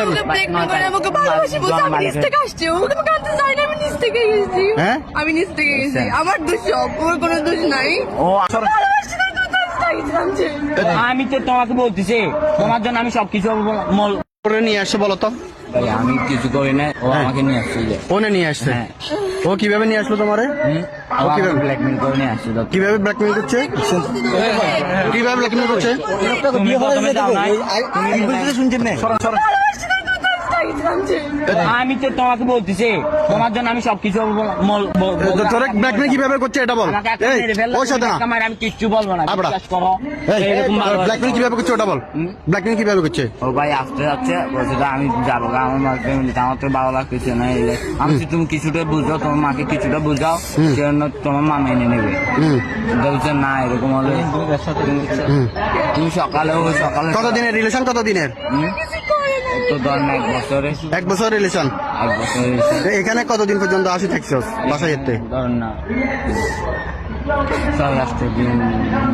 আমাকে ভালোবাসি বলতে আমি নিচ থেকে আসছি, ওকে আমি কাঁদতে চাই না, আমি নিচ থেকে গেছি। হ্যাঁ আমি নিচ থেকে গেছি, আমার দোষ সব, ওর কোনো দোষ নাই। ও ভালোবাসি না, তুই কাঁদতে চাইছিলাম যে। আমি তো তোমাকে বলতেছি, তোমার জন্য আমি সবকিছু করে নিয়ে আসছে বলো তো? ভাই আমি কিছু করি না, ও হ্যাঁ। আমাকে নিয়ে আসছিল। ওনে নিয়ে আসছে? হ্যাঁ। ও কিভাবে নিয়ে আসলো তোমারে? ও কিভাবে? কিভাবে ব্ল্যাকমেল করে নিয়ে আসছিল? কিভাবে ব্ল্যাকমেল করছে? কিভাবে ব্ল্যাকমেল করছে? তুমি প্রথমে যাও নাই? শুনছেন না? ভালোবাসি না, তুই কাঁদতে চাইছিলাম যে। আমি তো তোমাকে বলতেছি, তোমার জন্য আমি সবকিছু তোরে ব্ল্যাকমেল কিভাবে করছে এটা বল। আমাকে একটা এই মেরে ফেললে ওর সাথে না। আমাকে মারে, আমি কিচ্ছু বলবো না, আবড়া। বিশ্বাস করো। এই এরকম ভালোবাসা। ব্ল্যাকমেল কিভাবে করছে ওটা বল। ব্ল্যাকমেল কিভাবে করছে? ও ভাই আসতে যাচ্ছে, বলছে যে আমি যাবো গা, আমার ফ্যামিলিতে আমার তো ভালো লাগতেছে না। আমি বলছি, তুমি কিছুটা বুঝাও, তোমার মাকে কিছুটা বুঝাও, সেজন্য তোমার মা মেনে নেবে। বলছে না এরকম হলে তুমি সকালে কতদিনের রিলেশন? কতদিনের? তো ধর না 1 বছরে, 1 বছর রিলেশন। 1 বছর হয়েছে। এখানে কতদিন পর্যন্ত আসি থাকছো বাসায় যেতে? ধর না 6 দিন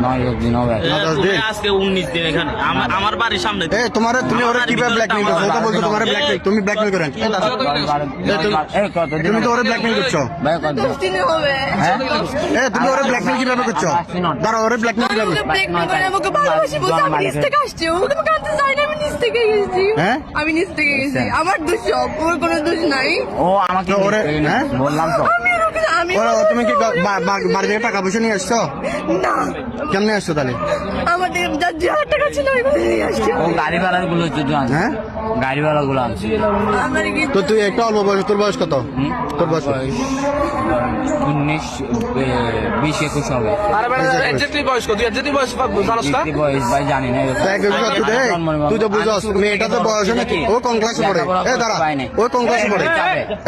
9 দিন হবে। 10 দিন। আজকে 19 দিন এখানে আমার বাড়ির সামনে। এই তুমি ওরে কিভাবে ব্ল্যাকমেল করছো? ওটা বলছো তোমারে ব্ল্যাকমেল, তুমি ব্ল্যাকমেল করেন। তুমি তো ওরে ব্ল্যাকমেল করছো। ভাই কত 10 দিনে হবে। তুমি ওরে ব্ল্যাকমেল কিভাবে করছো? দাঁড়া, ওরে ব্ল্যাকমেল কিভাবে? ব্ল্যাকমেল করে আমাকে ভালোবাসি বলতে আমি নিচ থেকে আসছি, ওকে আমি কাঁদতে চাই না, আমি নিচ থেকে গেছি। হ্যাঁ? আমি নিচ থেকে গেছি, আমার দোষ সব, ওর কোনো দোষ নাই। ও আমাকে তো ওরে- হ্যাঁ? বললাম তো। আমি তুমি কি বাড়ি থেকে টাকা পয়সা নিয়ে আসছো? না, কেমনে আসছো তাহলে? আমাদের যার 1000 টাকা ছিল ওইগুলো নিয়ে আসছি। ও গাড়ি ভাড়া গুলো হচ্ছে তো আনছে। হ্যাঁ? গাড়ি ভাড়া গুলো আনছে। আমার কি তো তুই একটা অল্প বয়স, তোর বয়স কত? তোর বয়স কত? 19 20 21 হবে। আরে ভাই এক্স্যাক্টলি বয়স কত? তুই এক্স্যাক্টলি বয়স কত জানোস না? কি বয়স ভাই জানি না। তুই তুই তো বুঝস মেয়েটা তো বয়স নাকি? ও কোন ক্লাসে পড়ে? এই দাঁড়া, ও কোন ক্লাসে পড়ে?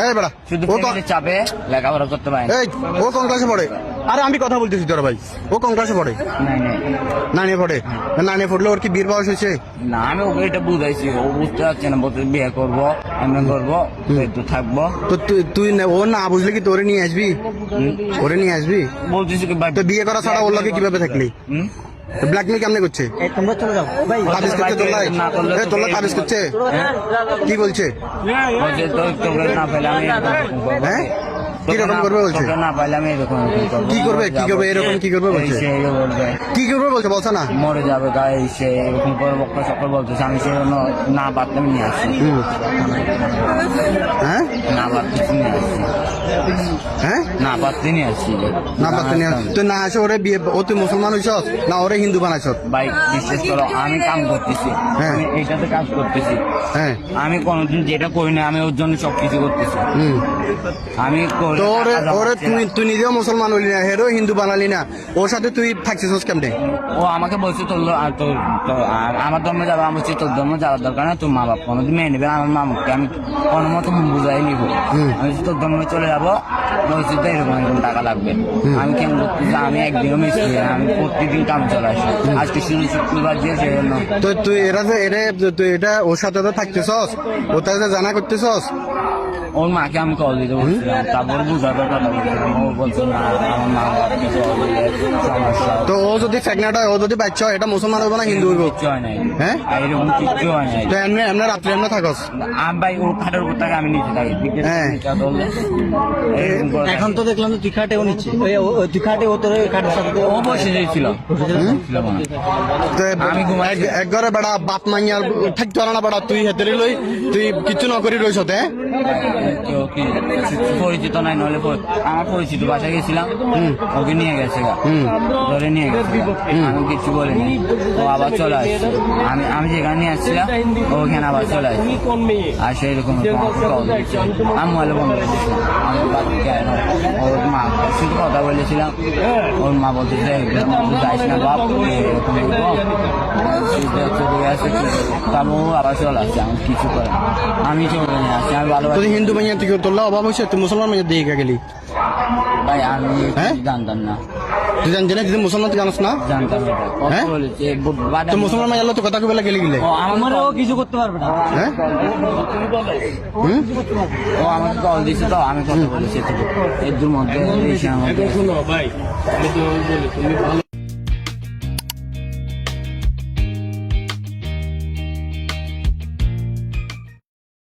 এই বেড়া, শুধু ও ফ্যামিলির চাপে লেখাপড়া করতে পারে না। এই ও কোন ক্লাসে পড়ে? আরে আমি কথা বলতেছি তোর ভাই, ও কোন ক্লাসে পড়ে? নাই নাই নানিয়ে পড়ে? নানিয়ে পড়লে ওর কি বিয়ের বয়স হয়েছে? না, আমি ওকে এটা বুঝাইছি, ও বুঝতে পারছে না। বলতে বিয়ে করবো, এমনি করবো, একটু থাকবো। তো ও না বুঝলে কি তোরে নিয়ে আসবি? ওরে নিয়ে আসবি? বলতেছি কি ভাই, তো বিয়ে করা ছাড়া ওর লগে কিভাবে থাকলি? ব্ল্যাকমেল কেমনে করছে? তোমরা চলে যাও ভাই। তাবিজ করছে তোর লাই তাবিজ করছে? কি বলছে? বলছে তো তোকে না পেলে আমি এরকম করবো। হ্যাঁ? কিরকম করবে বলছে? তোকে না পাইলে আমি এরকম করবো। কি করবে এরকম কি করবে বলছে? সে বলবে কি করবে বলছে বলছে না? মরে যাবে গায়ে, সে এরকম করে বক্কা সকল বলতেছে। আমি সে না পারতাম নিয়ে আসছি, হ্যাঁ না পারতেছি নিয়ে আসছি, হ্যাঁ না পারতে নিয়ে আসছি। না পারতে নিয়ে তুই না আসে ওরে বিয়ে, ও তুই মুসলমান হইছ না ওরে হিন্দু বানাইছ? ভাই বিশ্বাস করো, আমি কাম করতেছি, হ্যাঁ। আমি এইটাতে কাজ করতেছি। হ্যাঁ আমি কোনোদিন যেটা করি না, আমি ওর জন্য সবকিছু করতেছি। আমি করি তো ওরে টাকা ওরে জমাচ্ছি না। তুই নিজেও মুসলমান হইলি না, হেরো হিন্দু বানালি না, ওর সাথে তুই থাকছিস কেমনে? ও আমাকে বলছে আমার ধর্মে যাবো। আমি বলছি তোর ধর্ম যাওয়ার দরকার না, তোর মা বাপ কোনোদিন মেনে নেবে না। আমার মামাকে আমি কোনো মতো বুঝাই নিব। আমি বলছি তোর ধর্মে চলে যাবো। বলছি তো এরকম টাকা লাগবে। আমি কেমন করতেছি, আমি একদিনও মিস করি না, আমি প্রত্যেকদিন কাম চলে আসি। আজকে শুধু শুক্রবার দিয়ে সেই জন্য। তো তুই তুই এটা ওর সাথে তো থাকতেছস, ওর সাথে জানা করতেছস? ওর মাকে আমি কল দিতে বলছিলাম, তারপর বুঝাতে কথা বলছিলাম। ও বলছে না, আমার মা বাপকে কল দিলে সমস্যা। তো ও যদি প্রেগনেন্ট হয়, ও যদি বাচ্চা হয়, এটা মুসলমান হইব না হিন্দু হইব? কিচ্ছু হয় নাই। হ্যাঁ? এরকম কিচ্ছু হয় নাই। তো এমনি রাত্রে এমনি থাকস? আমি ভাই ওর খাটের উপর থাকে, আমি নিচে থাকি। হ্যাঁ। এখন তো দেখলাম তুই খাটেও নিচ্ছে, তুই খাটে ও তোর খাটের সাথে ও বসে যাইছিল। আমি এক ঘরে বেড়া বাপ মাইয়ার থাকতে পারে না বেড়া, তুই হেতে লই তুই কিচ্ছু না করি রইস? পরিচিত নাই, নইলে আমার পরিচিত বাসায় গেছিলাম, ওকে নিয়ে গেছে, ধরে নিয়ে গেছে। আমি কিছু বলিনি, ও আবার চলে আসছে। আমি যেখানে নিয়ে আসছিলাম ওখানে আবার চলে আসছে। আর সেরকম আমি মোবাইলে বন্ধ করেছিলাম। আমি ওর মা শুধু কথা বলেছিলাম। ওর মা বলতে যাইস না বাপ, এরকম চলে আসছে। তারপর ও আবার চলে আসছে। আমি কিছু করে না, আমি চলে নিয়ে আসছি। আমি ভালো তুই হিন্দু মাইয়া তুই তোর অভাব হয়েছে, তুই মুসলমান মাইয়া দিয়ে গেলি? ভাই আমি হ্যাঁ? জানতাম না, তুই জানছি না, তুই মুসলমান তুই জানাস না? জানতাম না। হ্যাঁ? বলেছে তো মুসলমান মাইয়া তো কথা কবে গেলি গেলে? আমারও কিছু করতে পারবে না। হ্যাঁ? ও আমাকে কল দিছে, তো আমি কথা বলেছি এর মধ্যে। ভাই আমি তো বলি তুমি ভালো